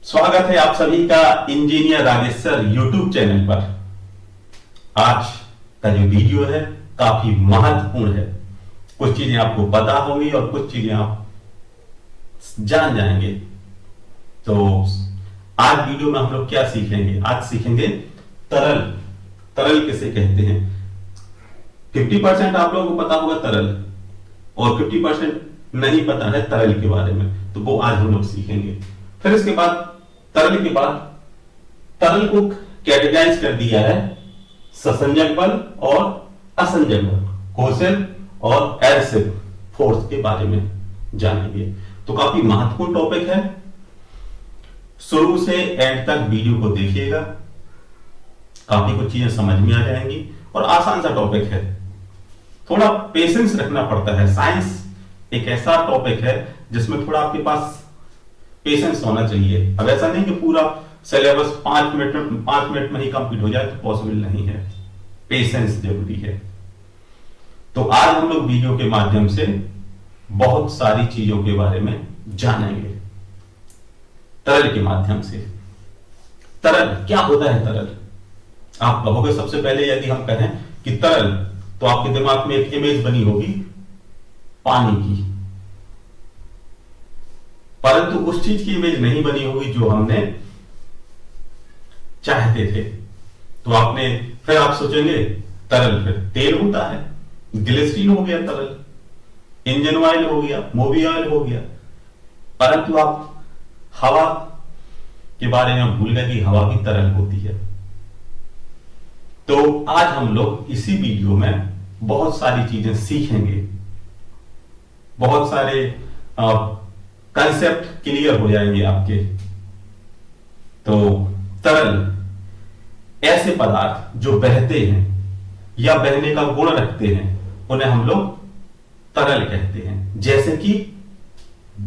स्वागत है आप सभी का engineer Rajesh sir YouTube channel पर। आज का जो वीडियो है काफी महत्वपूर्ण है। कुछ चीजें आपको पता होंगी और कुछ चीजें आप जान जाएंगे। तो आज वीडियो में हम लोग क्या सीखेंगे? आज सीखेंगे तरल। तरल किसे कहते हैं? 50% आप लोगों को पता होगा तरल, और 50% नहीं पता है तरल के बारे में, तो वो आज हम लोग सीखेंगे। फिर इसके बाद तरल को कैटेगराइज कर दिया है ससंजक बल और असंजक बल, कोसेल और एडसिव फोर्स के बारे में जानेंगे। तो काफी महत्वपूर्ण टॉपिक है, शुरू से एंड तक वीडियो को देखिएगा, काफी कुछ चीजें समझ में आ जाएंगी और आसान सा टॉपिक है। थोड़ा पेशेंस रखना पड़ता है। साइंस एक ऐसा टॉपिक है जिसमें थोड़ा आपके पास पेशेंस होना चाहिए। अब ऐसा नहीं कि पूरा सिलेबस 5 मिनट में ही कंप्लीट हो जाए, तो पॉसिबल नहीं है। पेशेंस जरूरी है। तो आज हम लोग वीडियो के माध्यम से बहुत सारी चीजों के बारे में जानेंगे तरल के माध्यम से। तरल क्या होता है? तरल आप कहोगे, सबसे पहले यदि हम कहें कि तरल, तो आपके दिमाग में एक इमेज बनी होगी पानी की, परंतु उस चीज की इमेज नहीं बनी होगी जो हमने चाहते थे। तो फिर आप सोचेंगे तरल फिर तेल होता है, ग्लिसरीन हो गया तरल, इंजन ऑयल हो गया, मोबिल ऑयल हो गया, परंतु आप हवा के बारे में भूल गए कि हवा भी तरल होती है। तो आज हम लोग इसी वीडियो में बहुत सारी चीजें सीखेंगे, बहुत सारे कंसेप्ट क्लियर हो जाएंगे आपके। तो तरल ऐसे पदार्थ जो बहते हैं या बहने का गुण रखते हैं, उन्हें हम लोग तरल कहते हैं। जैसे कि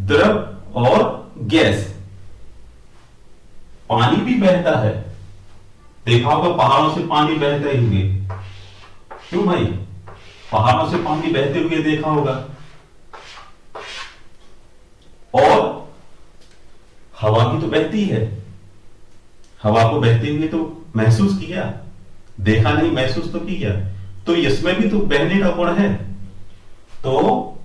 द्रव और गैस। पानी भी बहता है, देखा होगा पहाड़ों से पानी बहते हुए। क्यों भाई? पहाड़ों से पानी बहते हुए देखा होगा। और हवा भी तो बहती है, हवा को बहते हुए तो महसूस किया, देखा नहीं, महसूस तो किया। तो इसमें भी तो बहने का गुण है। तो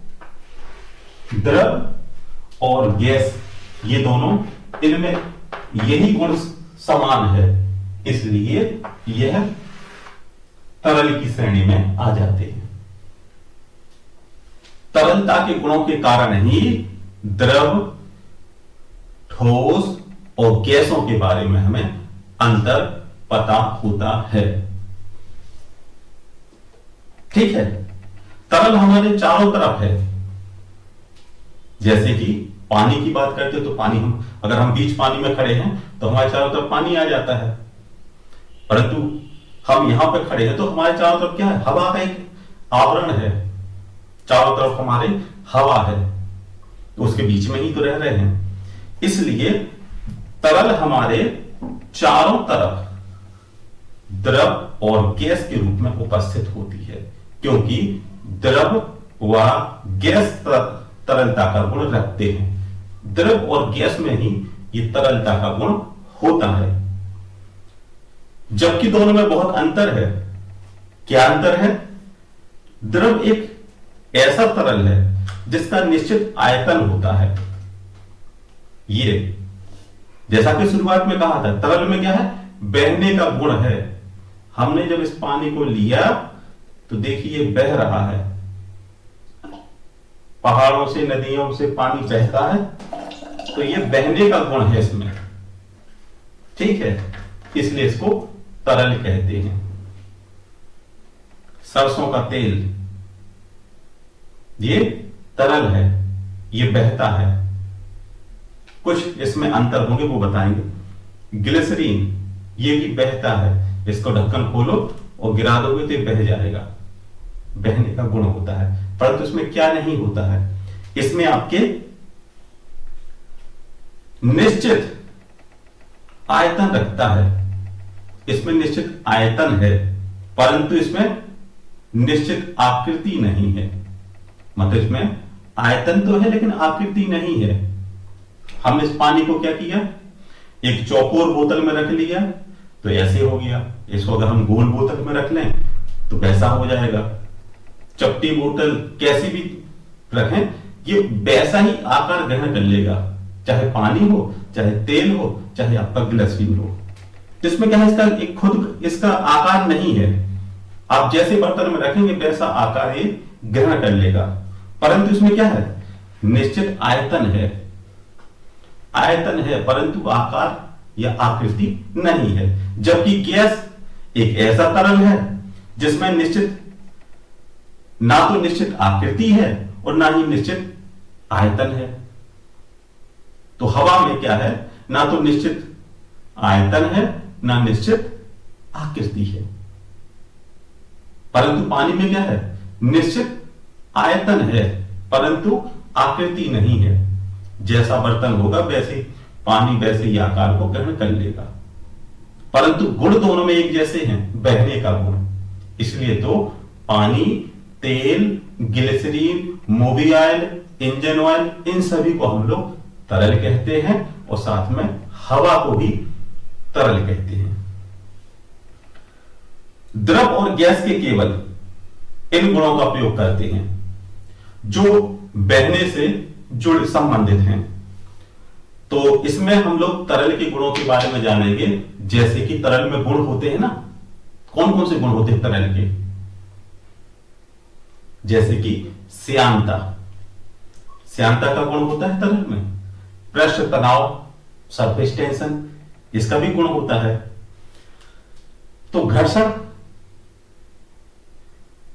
द्रव और गैस, ये दोनों, इनमें यही गुण समान है, इसलिए यह तरल की श्रेणी में आ जाते हैं। तरलता के गुणों के कारण ही द्रव, ठोस और गैसों के बारे में हमें अंतर पता होता है। ठीक है। तरल हमारे चारों तरफ है। जैसे कि पानी की बात करते तो पानी, अगर हम बीच पानी में खड़े हैं तो हमारे चारों तरफ पानी आ जाता है, परंतु हम यहां पर खड़े हैं तो हमारे चारों तरफ क्या है? हवा का एक आवरण है। चारों तरफ हमारे हवा है, तो उसके बीच में ही तो रह रहे हैं। इसलिए तरल हमारे चारों तरफ द्रव और गैस के रूप में उपस्थित होती है, क्योंकि द्रव व गैस तरलता का गुण रखते हैं। द्रव और गैस में ही ये तरलता का गुण होता है, जबकि दोनों में बहुत अंतर है। क्या अंतर है? द्रव एक ऐसा तरल है जिसका निश्चित आयतन होता है। ये जैसा कि शुरुआत में कहा था, तरल में क्या है? बहने का गुण है। हमने जब इस पानी को लिया तो देखिए बह रहा है, पहाड़ों से, नदियों से पानी बहता है, तो ये बहने का गुण है इसमें। ठीक है, इसलिए इसको तरल कहते हैं। सरसों का तेल, ये तरल है, ये बहता है। कुछ इसमें अंतर होंगे, वो बताएंगे। ग्लिसरीन, ये भी बहता है, इसको ढक्कन खोलो और गिरा दोगे तो ये बह जाएगा, बहने का गुण होता है। परंतु इसमें क्या नहीं होता है? इसमें आपके निश्चित आयतन रखता है, इसमें निश्चित आयतन है, परंतु इसमें निश्चित आकृति नहीं है। मतलब इसमें आयतन तो है लेकिन आकृति नहीं है। हमने इस पानी को क्या किया? एक चौकोर बोतल में रख लिया तो ऐसे हो गया, इसको अगर हम गोल बोतल में रख लें तो वैसा हो जाएगा। चपटी बोतल कैसी भी रखें ये वैसा ही आकार ग्रहण कर लेगा, चाहे पानी हो, चाहे तेल हो, चाहे आपका ग्लिसरीन हो। इसमें क्या है, इसका एक खुद इसका आकार नहीं है, आप जैसे बर्तन में रखेंगे वैसा आकार ये ग्रहण कर लेगा, परंतु इसमें क्या है, निश्चित आयतन है, आयतन है परंतु आकार या आकृति नहीं है। जबकि गैस एक ऐसा तरल है जिसमें निश्चित ना तो निश्चित आकृति है और ना ही निश्चित आयतन है। तो हवा में क्या है, ना तो निश्चित आयतन है ना निश्चित आकृति है, परंतु पानी में क्या है, निश्चित आयतन है परंतु आकृति नहीं है। जैसा बर्तन होगा वैसे पानी वैसे ही आकार को ग्रहण कर लेगा, परंतु गुण दोनों में एक जैसे हैं, बहने का गुण। इसलिए तो पानी, तेल, ग्लिसरीन, मूवी ऑयल, इंजन ऑयल, इन सभी को हम लोग तरल कहते हैं और साथ में हवा को भी तरल कहते हैं। द्रव और गैस के केवल इन गुणों का प्रयोग करते हैं जो बहने से जुड़ संबंधित हैं। तो इसमें हम लोग तरल के गुणों के बारे में जानेंगे, जैसे कि तरल में गुण होते हैं ना, कौन कौन से गुण होते हैं तरल के, जैसे कि श्यानता, श्यानता का गुण होता है तरल में। पृष्ठ तनाव, सरफेस टेंशन, इसका भी गुण होता है। तो घर्षण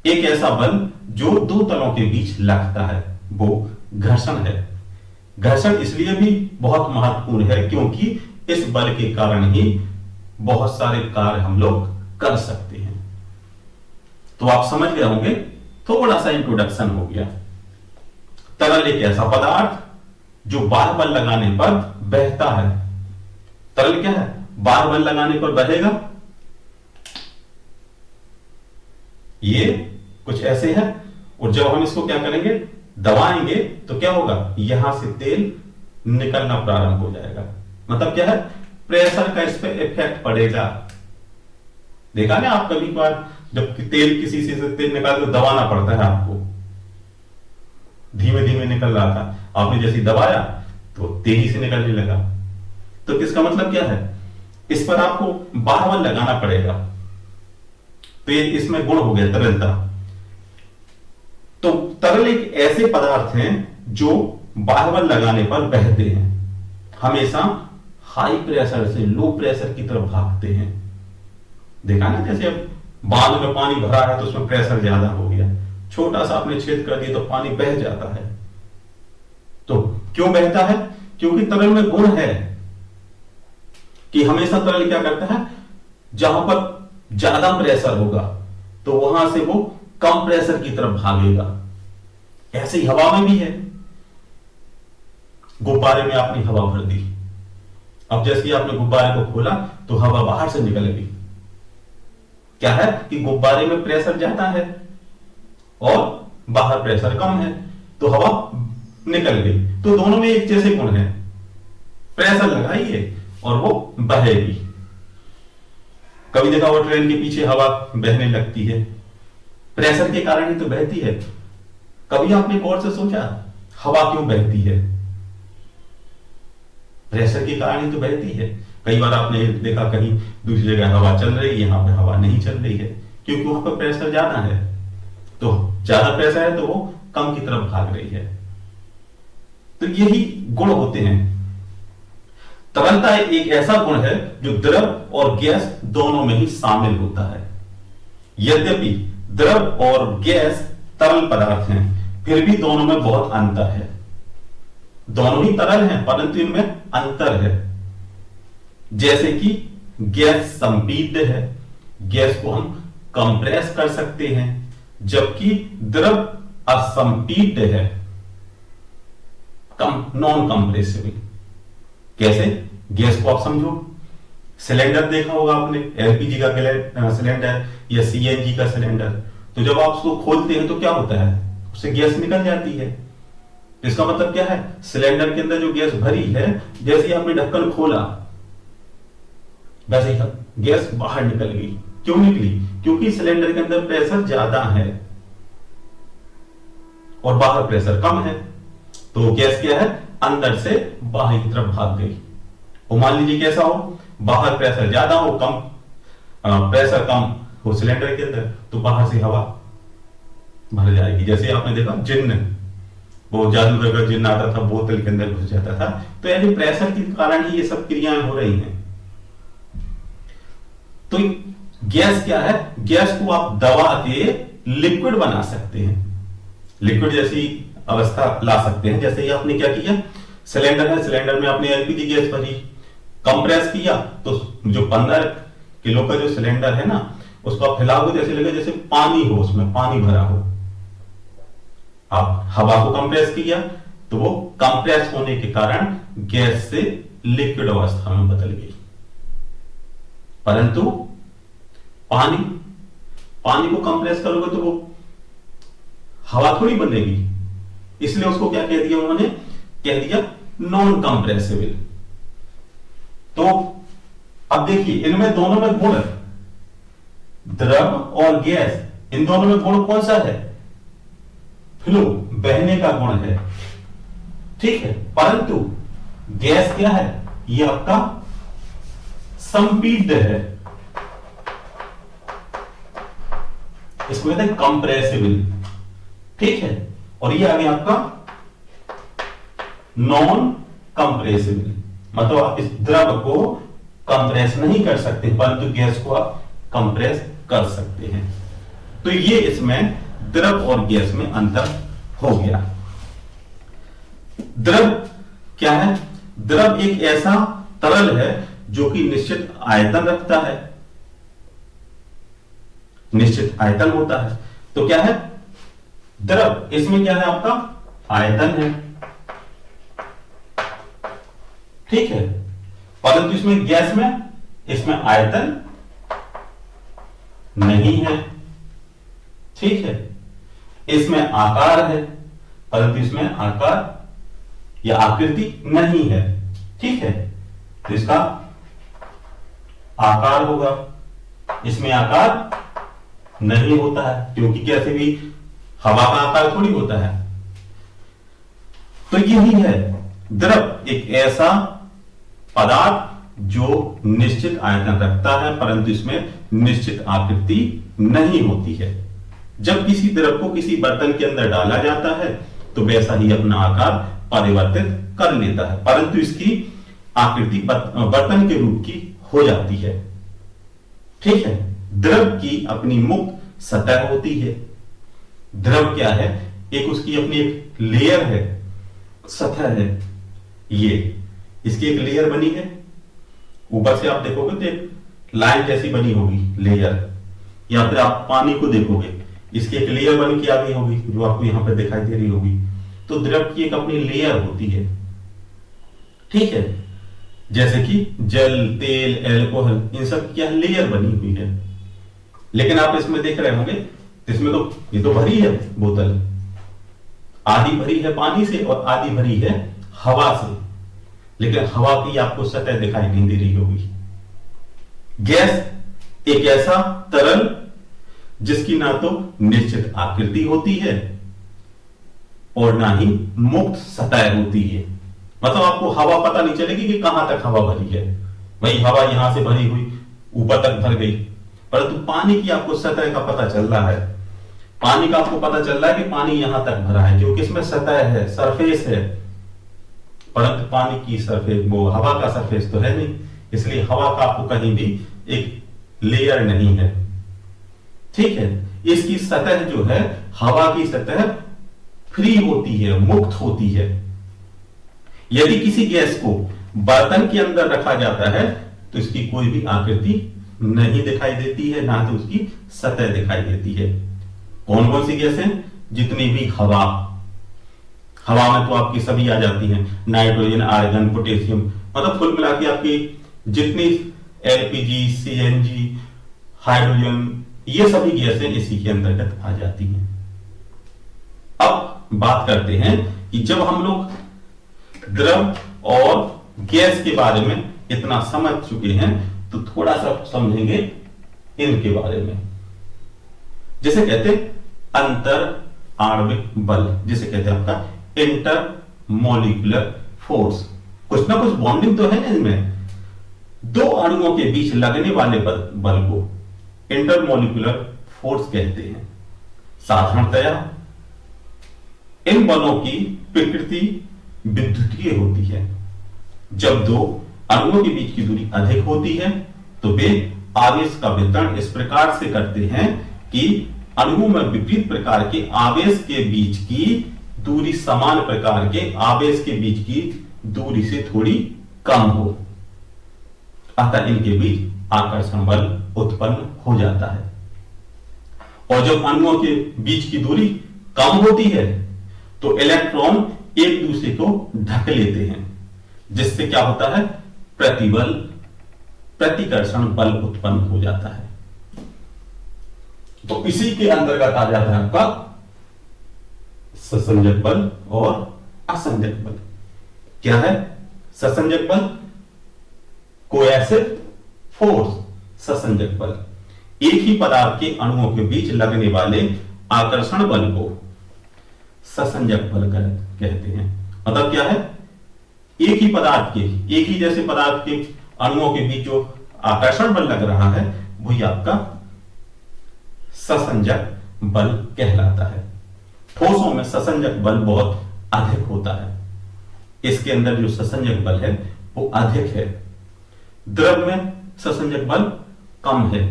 एक ऐसा बल जो दो तलों के बीच लगता है, वो घर्षण है। घर्षण इसलिए भी बहुत महत्वपूर्ण है क्योंकि इस बल के कारण ही बहुत सारे कार्य हम लोग कर सकते हैं। तो आप समझ गए होंगे, थोड़ा सा इंट्रोडक्शन हो गया। तरल एक ऐसा पदार्थ जो बाह्य बल लगाने पर बहता है। तरल क्या है, बाह्य बल लगाने पर बहेगा। ये कुछ ऐसे है और जब हम इसको क्या करेंगे, दबाएंगे तो क्या होगा, यहां से तेल निकलना प्रारंभ हो जाएगा। मतलब क्या है, प्रेशर का इस पे इफेक्ट पड़ेगा। देखा ना आप कभी बार जब तेल किसी से तेल निकाल तो दबाना पड़ता है आपको, धीमे धीमे निकल रहा था, आपने जैसे दबाया तो तेजी से निकलने लगा। तो इसका मतलब क्या है, इस पर आपको बाह्य बल लगाना पड़ेगा। तो ये इसमें गुण हो गया तरलता। तो तरल एक ऐसे पदार्थ हैं जो बाह्य बल लगाने पर बहते हैं, हमेशा हाई प्रेशर से लो प्रेशर की तरफ भागते हैं। देखा ना, जैसे अब बांध में पानी भरा है तो उसमें प्रेशर ज्यादा हो गया, छोटा सा आपने छेद कर दिया तो पानी बह जाता है। तो क्यों बहता है, क्योंकि तरल में गुण है कि हमेशा तरल क्या करता है, जहां पर ज्यादा प्रेशर होगा तो वहां से वो कम प्रेशर की तरफ भागेगा। ऐसे ही हवा में भी है। गुब्बारे में आपने हवा भर दी, अब जैसे आपने गुब्बारे को खोला तो हवा बाहर से निकल गई। क्या है कि गुब्बारे में प्रेशर ज्यादा है और बाहर प्रेशर कम है, तो हवा निकल गई। तो दोनों में एक जैसे गुण है, प्रेशर लगाइए और वो बहेगी। कभी देखा वो ट्रेन के पीछे हवा बहने लगती है, प्रेशर के कारण ही तो बहती है। कभी आपने गौर से सोचा हवा क्यों बहती है, प्रेशर के कारण ही तो बहती है। कई बार आपने देखा कहीं दूसरी जगह हवा चल रही है, यहां पे हवा नहीं चल रही है, क्योंकि वहां पर प्रेशर ज्यादा है। तो ज्यादा प्रेशर है तो वो कम की तरफ भाग रही है। तो यही गुण होते हैं। तरलता एक ऐसा गुण है जो द्रव और गैस दोनों में ही शामिल होता है। यद्यपि द्रव और गैस तरल पदार्थ हैं, फिर भी दोनों में बहुत अंतर है। दोनों ही तरल हैं परंतु इनमें अंतर है। जैसे कि गैस संपीड्य है, गैस को हम कंप्रेस कर सकते हैं, जबकि द्रव असंपीड्य है, नॉन कंप्रेसिबल। कैसे, गैस को आप समझो, सिलेंडर देखा होगा आपने, एलपीजी का सिलेंडर या सीएनजी का सिलेंडर। तो जब आप उसको खोलते हैं तो क्या होता है, उससे गैस निकल जाती है। इसका मतलब क्या है, सिलेंडर के अंदर जो गैस भरी है, जैसे ही आपने ढक्कन खोला वैसे ही गैस बाहर निकल गई। क्यों निकली? क्योंकि सिलेंडर के अंदर प्रेशर ज्यादा है और बाहर प्रेशर कम है, तो गैस क्या है, अंदर से बाहर की तरफ भाग गई। और मान लीजिए कैसा हो, बाहर प्रेशर ज्यादा हो, प्रेशर कम हो सिलेंडर के अंदर, तो बाहर से हवा भर जाएगी। जैसे आपने देखा जिन्न, वो जादूगर का जिन्न आता था, बोतल के अंदर घुस जाता था, तो यानी प्रेशर के कारण ही ये सब क्रियाएं हो रही हैं। तो गैस क्या है, गैस को आप दबा के लिक्विड बना सकते हैं, लिक्विड जैसी अवस्था ला सकते हैं। जैसे ही आपने क्या किया, सिलेंडर है, सिलेंडर में आपने एलपीजी गैस भरी, कंप्रेस किया, तो जो 15 किलो का जो सिलेंडर है ना, उसको आप हिलाओगे जैसे लगे जैसे पानी हो, उसमें पानी भरा हो। आप हवा को कंप्रेस किया तो वो कंप्रेस होने के कारण गैस से लिक्विड अवस्था में बदल गई। परंतु पानी को कंप्रेस करोगे तो वो हवा थोड़ी बनेगी, इसलिए उसको क्या कह दिया उन्होंने, कह दिया नॉन कंप्रेसिबल। तो अब देखिए इनमें दोनों में गुण, द्रव और गैस, इन दोनों में गुण कौन सा है, फ्लो, बहने का गुण है, ठीक है। परंतु गैस क्या है, ये आपका संपीड्य है, इसको कहते हैं कंप्रेसिबल, ठीक है। और ये आ गया आपका नॉन कंप्रेसिबल, मतलब आप इस द्रव को कंप्रेस नहीं कर सकते, परंतु गैस को आप कंप्रेस कर सकते हैं। तो ये इसमें द्रव और गैस में अंतर हो गया। द्रव क्या है, द्रव एक ऐसा तरल है जो कि निश्चित आयतन रखता है, निश्चित आयतन होता है। तो क्या है द्रव, इसमें क्या है आपका आयतन है, ठीक है। परंतु इसमें गैस में, इसमें आयतन नहीं है, ठीक है। इसमें आकार है, परंतु इसमें आकार या आकृति नहीं है, ठीक है। तो इसका आकार होगा, इसमें आकार नहीं होता है, क्योंकि कैसे भी हवा का आकार थोड़ी होता है। तो यही है, द्रव एक ऐसा पदार्थ जो निश्चित आयतन रखता है, परंतु इसमें निश्चित आकृति नहीं होती है। जब किसी द्रव को किसी बर्तन के अंदर डाला जाता है तो वैसा ही अपना आकार परिवर्तित कर लेता है, परंतु इसकी आकृति बर्तन के रूप की हो जाती है, ठीक है। द्रव की अपनी मुक्त सतह होती है। द्रव क्या है, एक उसकी अपनी एक लेयर है, सतह है, ये इसकी एक लेयर बनी है, ऊपर से आप देखोगे तो एक लाइन जैसी बनी होगी लेयर, या फिर आप पानी को देखोगे इसकी एक लेयर बन के आ गई होगी जो आपको यहां पर दिखाई दे रही होगी। तो द्रव की एक अपनी लेयर होती है, ठीक है। जैसे कि जल, तेल, एल्कोहल, इन सब की क्या लेयर बनी हुई है। लेकिन आप इसमें देख रहे होंगे, इसमें तो ये तो भरी है बोतल, आधी भरी है पानी से और आधी भरी है हवा से, लेकिन हवा की आपको सतह दिखाई नहीं दे रही होगी। गैस एक ऐसा तरल जिसकी ना तो निश्चित आकृति होती है और ना ही मुक्त सतह होती है, मतलब आपको हवा पता नहीं चलेगी कि कहां तक हवा भरी है, वही हवा यहां से भरी हुई ऊपर तक भर गई। परंतु पानी की आपको सतह का पता चल रहा है, पानी का आपको पता चल रहा है कि पानी यहां तक भरा है क्योंकि इसमें सतह है, सरफेस है, परंतु पानी की सरफेस, वो हवा का सरफेस तो है नहीं, इसलिए हवा का आपको कहीं भी एक लेयर नहीं है, ठीक है। इसकी सतह जो है, हवा की सतह फ्री होती है, मुक्त होती है। यदि किसी गैस को बर्तन के अंदर रखा जाता है तो इसकी कोई भी आकृति नहीं दिखाई देती है, ना तो उसकी सतह दिखाई देती है। कौन कौन सी गैस है, जितनी भी हवा में तो आपकी सभी आ जाती हैं, नाइट्रोजन, आर्गन, पोटेशियम, मतलब कुल मिला के आपकी जितनी एलपीजी, सीएनजी, हाइड्रोजन, ये सभी गैसें इसी के अंतर्गत आ जाती हैं। अब बात करते हैं कि जब हम लोग द्रव और गैस के बारे में इतना समझ चुके हैं तो थोड़ा सा समझेंगे इनके बारे में। जिसे कहते अंतर आणविक बल, जिसे कहते हैं आपका इंटर मॉलिक्यूलर फोर्स। कुछ ना कुछ बॉन्डिंग तो है ना इनमें। दो अणुओं के बीच लगने वाले बल को इंटरमोलिकुलर फोर्स कहते हैं। साधारणतया इन बलों की प्रकृति विद्युतीय होती है। जब दो अणुओं के बीच की दूरी अधिक होती है तो वे आवेश का वितरण इस प्रकार से करते हैं कि अणुओं में विपरीत प्रकार के आवेश के बीच की दूरी समान प्रकार के आवेश के बीच की दूरी से थोड़ी कम हो, अतः इनके बीच आकर्षण बल उत्पन्न हो जाता है। और जब अणुओं के बीच की दूरी कम होती है तो इलेक्ट्रॉन एक दूसरे को ढक लेते हैं, जिससे क्या होता है, प्रतिबल प्रतिकर्षण बल उत्पन्न हो जाता है। तो इसी के अंतर्गत आ जाता है आपका ससंजक बल और असंजक बल। क्या है ससंजक बल? Cohesive force. ससंजक बल एक ही पदार्थ के अणुओं के बीच लगने वाले आकर्षण बल को ससंजक बल कहते हैं। मतलब क्या है, एक ही पदार्थ के, एक ही जैसे पदार्थ के अणुओं के बीच जो आकर्षण बल लग रहा है वही आपका ससंजक बल कहलाता है। ठोसों में ससंजक बल बहुत अधिक होता है। इसके अंदर जो ससंजक बल है वो अधिक है। द्रव में ससंजक बल कम है,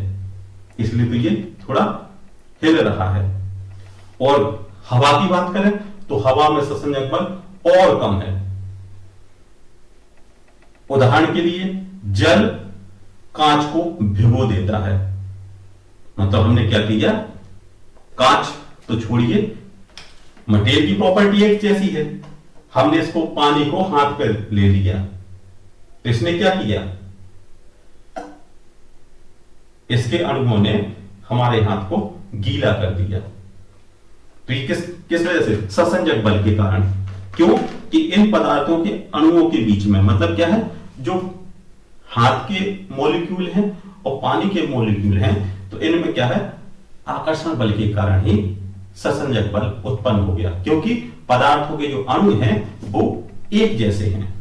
इसलिए तो ये थोड़ा हिल रहा है। और हवा की बात करें तो हवा में ससंजक बल और कम है। उदाहरण के लिए जल कांच को भिगो देता है। मतलब हमने क्या किया, कांच तो छोड़िए, मटेरियल की प्रॉपर्टी एक जैसी है, हमने इसको पानी को हाथ पे ले लिया तो इसने क्या किया, इसके अणुओं ने हमारे हाथ को गीला कर दिया। तो ये किस वजह से? ससंजक बल के कारण। क्यों कि इन पदार्थों के अणुओं के बीच में, मतलब क्या है, जो हाथ के मॉलिक्यूल हैं और पानी के मॉलिक्यूल हैं, तो इनमें क्या है, आकर्षण बल के कारण ही ससंजक बल उत्पन्न हो गया, क्योंकि पदार्थों के जो अणु हैं वो एक जैसे हैं।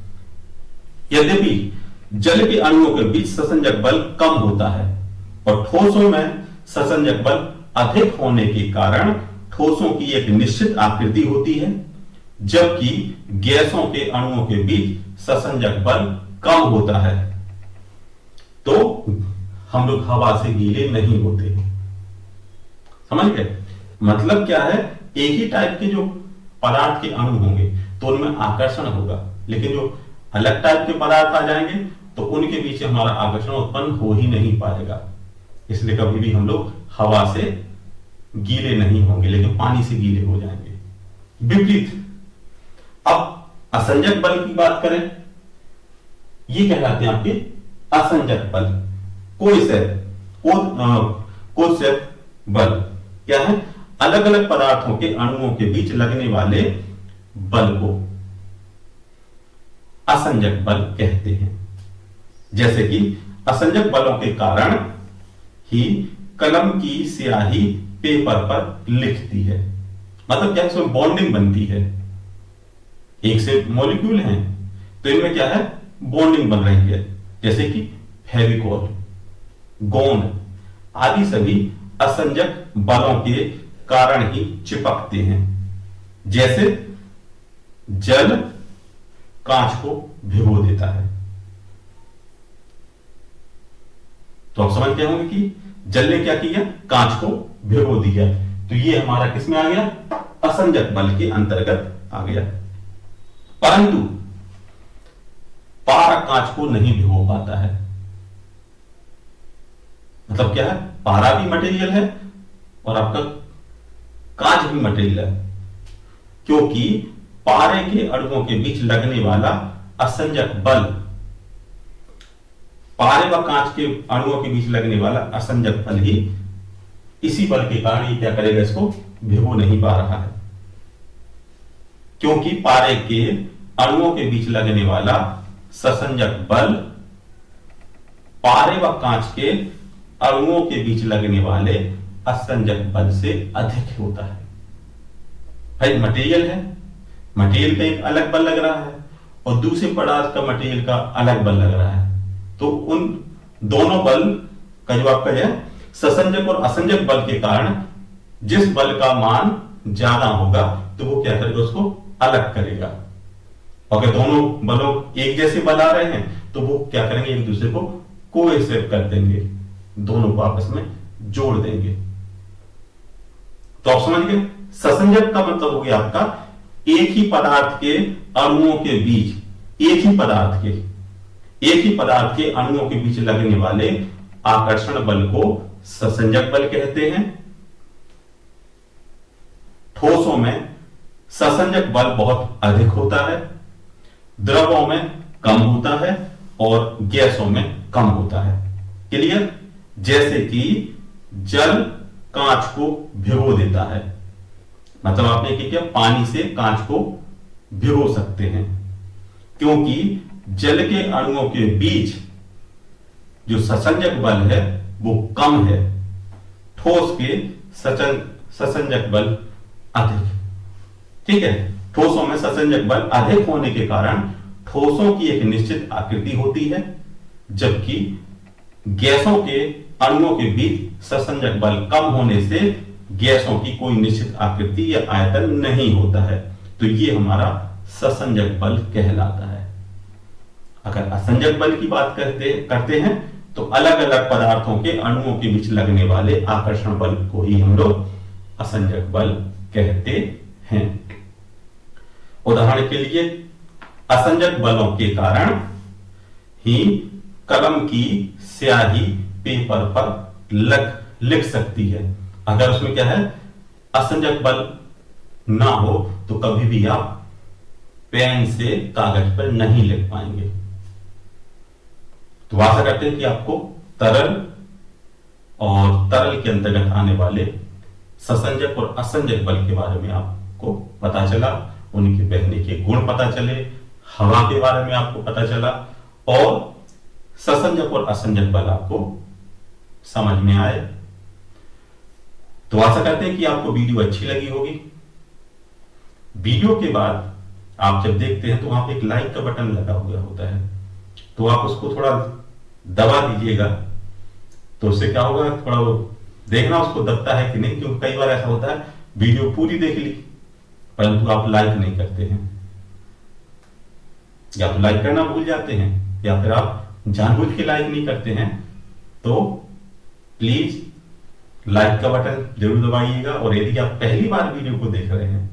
यद्यपि जल के अणुओं के बीच ससंजक बल कम होता है और ठोसों में ससंजक बल अधिक होने के कारण ठोसों की एक निश्चित आकृति होती है, जबकि गैसों के अणुओं के बीच ससंजक बल कम होता है। तो हम लोग हवा से गीले नहीं होते। समझ गए? मतलब क्या है, एक ही टाइप के जो पदार्थ के अणु होंगे तो उनमें आकर्षण होगा, लेकिन जो अलग टाइप के पदार्थ आ जाएंगे तो उनके बीच हमारा आकर्षण उत्पन्न हो ही नहीं पाएगा। इसलिए कभी भी हम लोग हवा से गीले नहीं होंगे, लेकिन पानी से गीले हो जाएंगे। विपरीत अब असंजक बल की बात करें, ये कहलाते हैं आपके असंजक बल। कोसेप बल क्या है, अलग अलग पदार्थों के अणुओं के बीच लगने वाले बल को असंजक बल कहते हैं। जैसे कि असंजक बलों के कारण ही कलम की स्याही पेपर पर लिखती है। मतलब क्या, इसमें बॉन्डिंग बनती है, एक से मॉलिक्यूल हैं तो इनमें क्या है, बॉन्डिंग बन रही है। जैसे कि फेविकॉल, गोंद आदि सभी असंजक बलों के कारण ही चिपकते हैं। जैसे जल कांच को भिगो देता है। तो आप समझते होंगे कि जल ने क्या किया, कांच को भिगो दिया, तो ये हमारा किसमें आ गया, असंजक बल के अंतर्गत आ गया। परंतु पारा कांच को नहीं भिगो पाता है। मतलब क्या है, पारा भी मटेरियल है और आपका कांच भी मटेरियल है, क्योंकि पारे के अणुओं के बीच लगने वाला असंजक बल, पारे व कांच के अणुओं के बीच लगने वाला असंजक बल ही, इसी बल के कारण ये क्या करेगा, इसको भिगो नहीं पा रहा है। क्योंकि पारे के अणुओं के बीच लगने वाला ससंजक बल पारे व कांच के अणुओं के बीच लगने वाले असंजक बल से अधिक होता है। भाई मटेरियल है, मटेरियल का एक अलग बल लग रहा है और दूसरे पदार्थ का मटेरियल का अलग बल लग रहा है, तो उन दोनों बल का जो आपका है ससंजक और असंजक बल के कारण जिस बल का मान ज्यादा होगा तो वो क्या करेगा, उसको अलग करेगा। अगर दोनों बलों एक जैसे बल आ रहे हैं तो वो क्या करेंगे, एक दूसरे को कोएक्सेप्ट कर देंगे, दोनों को आपस में जोड़ देंगे। तो आप समझ गए, ससंजक का मतलब हो गया आपका एक ही पदार्थ के अणुओं के बीच, एक ही पदार्थ के अणुओं के बीच लगने वाले आकर्षण बल को ससंजक बल कहते हैं। ठोसों में ससंजक बल बहुत अधिक होता है, द्रवों में कम होता है और गैसों में कम होता है। क्लियर? जैसे कि जल कांच को भिगो देता है, मतलब आपने क्या किया, पानी से कांच को भिगो सकते हैं, क्योंकि जल के अणुओं के बीच जो ससंजक बल है वो कम है, ठोस के ससंजक बल अधिक। ठीक है, ठोसों में ससंजक बल अधिक होने के कारण ठोसों की एक निश्चित आकृति होती है, जबकि गैसों के अणुओं के बीच ससंजक बल कम होने से गैसों की कोई निश्चित आकृति या आयतन नहीं होता है, तो ये हमारा ससंजक बल कहलाता है। अगर असंजक बल की बात करते हैं तो अलग अलग पदार्थों के अणुओं के बीच लगने वाले आकर्षण बल को ही हम लोग असंजक बल कहते हैं। उदाहरण के लिए असंजक बलों के कारण ही कलम की स्याही पेपर पर लिख सकती है। अगर उसमें क्या है, असंजक बल ना हो तो कभी भी आप पेन से कागज पर नहीं लिख पाएंगे। तो आशा करते हैं कि आपको तरल और तरल के अंतर्गत आने वाले ससंजक और असंजक बल के बारे में आपको पता चला, उनके बहने के गुण पता चले, हवा के बारे में आपको पता चला और ससंजक और असंजक बल आपको समझ में आए। तो आशा करते हैं कि आपको वीडियो अच्छी लगी होगी। वीडियो के बाद आप जब देखते हैं तो वहां पे एक लाइक का बटन लगा हुआ होता है, तो आप उसको थोड़ा दबा दीजिएगा। तो उससे क्या होगा, थोड़ा वो देखना उसको दबता है कि नहीं, क्योंकि कई बार ऐसा होता है वीडियो पूरी देख ली परंतु आप लाइक नहीं करते हैं, या तो लाइक करना भूल जाते हैं या फिर आप जानबूझ के लाइक नहीं करते हैं। तो प्लीज लाइक का बटन जरूर दबाइएगा और यदि आप पहली बार वीडियो को देख रहे हैं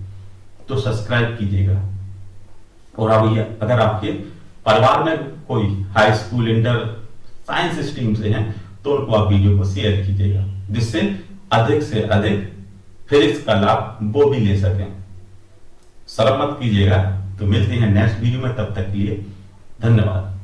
तो सब्सक्राइब कीजिएगा। और अब अगर आपके परिवार में कोई high school, inter, science stream से हैं तो उनको आप वीडियो को शेयर कीजिएगा, जिससे अधिक से अधिक फिजिक्स का लाभ वो भी ले सकें। शर्म मत कीजिएगा। तो मिलते हैं नेक्स्ट वीडियो में, तब तक के लिए धन्यवाद।